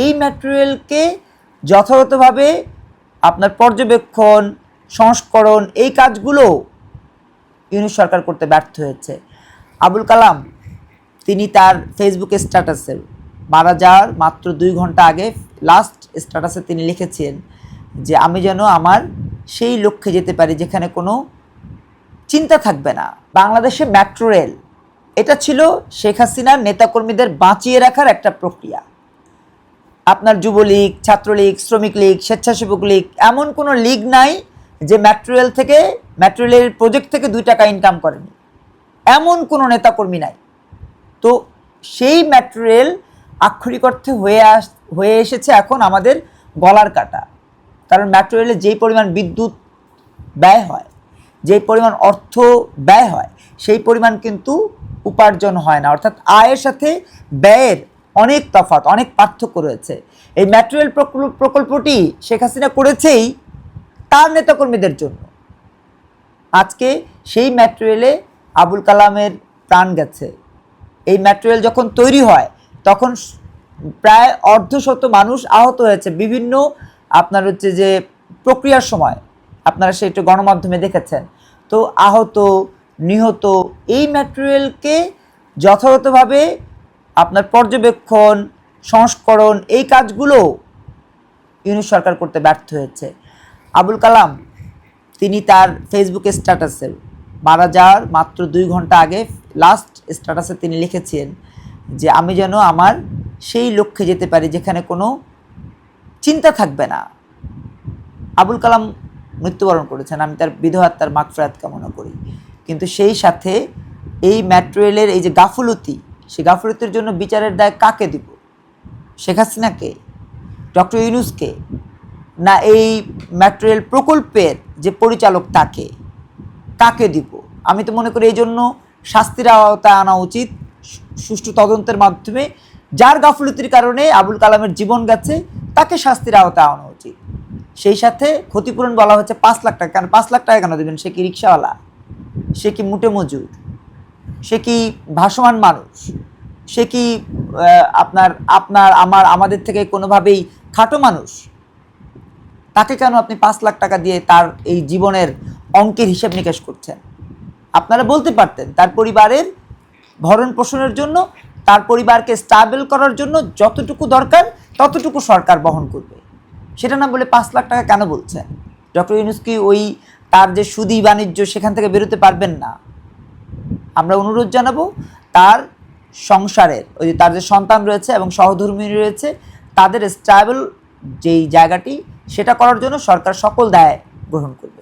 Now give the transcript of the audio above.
এই মেট্রো রেলকে যথাযথভাবে আপনার পর্যবেক্ষণ, সংস্করণ এই কাজগুলো ইউনূস সরকার করতে ব্যর্থ হয়েছে। আবুল কালাম তিনি তার ফেসবুকে স্ট্যাটাসে মারা যাওয়ার মাত্র 2 ঘন্টা আগে লাস্ট স্ট্যাটাসে তিনি লিখেছেন যে আমি যেন আমার সেই লক্ষ্যে যেতে পারি যেখানে কোনো চিন্তা থাকবে না। বাংলাদেশে মেট্রো রেল এটা ছিল শেখ হাসিনার নেতাকর্মীদের বাঁচিয়ে রাখার একটা প্রক্রিয়া। আপনার যুবলীগ, ছাত্রলীগ, শ্রমিক লীগ, স্বেচ্ছাসেবক লীগ এমন কোনো লীগ নাই যে মেট্রো রেলের প্রজেক্ট থেকে 2 টাকা ইনকাম করেনি, এমন কোনো নেতাকর্মী নাই। তো সেই মেট্রো রেল আক্ষরিক অর্থে হয়ে এসেছে এখন আমাদের গলার কাটা। কারণ মেট্রো রেলে যেই পরিমাণ বিদ্যুৎ ব্যয় হয়, যেই পরিমাণ অর্থ ব্যয় হয়, সেই পরিমাণ কিন্তু উপার্জন হয় না। অর্থাৎ আয়ের সাথে ব্যয়ের অনেক তফাৎ, অনেক পার্থক্য রয়েছে। এই মেট্রো রেল প্রকল্পটি শেখ হাসিনা করেছেই তার নেতাকর্মীদের জন্য। আজকে সেই মেট্রো রেলে আবুল কালামের প্রাণ গেছে। এই মেট্রো রেল যখন তৈরি হয় তখন প্রায় অর্ধশত মানুষ আহত হয়েছে বিভিন্ন আপনার হচ্ছে যে প্রক্রিয়ার সময়। আপনারা সেটা গণমাধ্যমে দেখেছেন। তো আহত, নিহত এই মেট্রো রেলকে যথাযথভাবে আপনার পর্যবেক্ষণ, সংস্করণ এই কাজগুলো ইউনূস সরকার করতে ব্যর্থ হয়েছে। আবুল কালাম তিনি তার ফেসবুকে স্ট্যাটাসে মারা যাওয়ার মাত্র 2 ঘন্টা আগে লাস্ট স্ট্যাটাসে তিনি লিখেছেন যে আমি যেন আমার সেই লক্ষ্যে যেতে পারি যেখানে কোনো চিন্তা থাকবে না। আবুল কালাম মৃত্যুবরণ করেছেন, আমি তার বিধবাত্মার মাগফিরাত কামনা করি। কিন্তু সেই সাথে এই মেট্রো রেলের এই যে গাফলতি, সেই গাফলতির জন্য বিচারের দায় কাকে দিব? শেখ হাসিনাকে, ডক্টর ইউনূসকে, না এই মেট্রো রেল প্রকল্পের যে পরিচালক তাকে? কাকে দিব? আমি তো মনে করি এই জন্য শাস্তির আওতায় আনা উচিত সুষ্ঠু তদন্তের মাধ্যমে। যার গাফলতির কারণে আবুল কালামের জীবন গেছে তাকে শাস্তির আওতায় আনা উচিত। সেই সাথে ক্ষতিপূরণ বলা হচ্ছে 5 লাখ টাকা। কেন 5 লাখ টাকা কেন দেবেন? সে কি রিক্সাওয়ালা? সে কি মুটে মজুর? সে কি ভাসমান মানুষ? সে কি আমাদের থেকে কোনোভাবেই খাটো মানুষ? তাকে কেন আপনি 5 লাখ টাকা দিয়ে তার এই জীবনের অঙ্কের হিসাব নিকাশ করছেন? আপনারা বলতে পারতেন তার পরিবারের ভরণ পোষণের জন্য, তার পরিবারকে স্টেবল করার জন্য যতটুকু দরকার ততটুকু সরকার বহন করবে। সেটা না বলে 5 লাখ টাকা কেন বলছেন? ডক্টর ইউনূস কি ওই তার যে সুদি বাণিজ্য সেখান থেকে বেরোতে পারবেন না? আমরা অনুরোধ জানাবো তার সংসারের ওই তার যে সন্তান রয়েছে এবং সহধর্মী রয়েছে তাদের স্টেবল যেই জায়গাটি সেটা করার জন্য সরকার সকল দায় গ্রহণ করবে।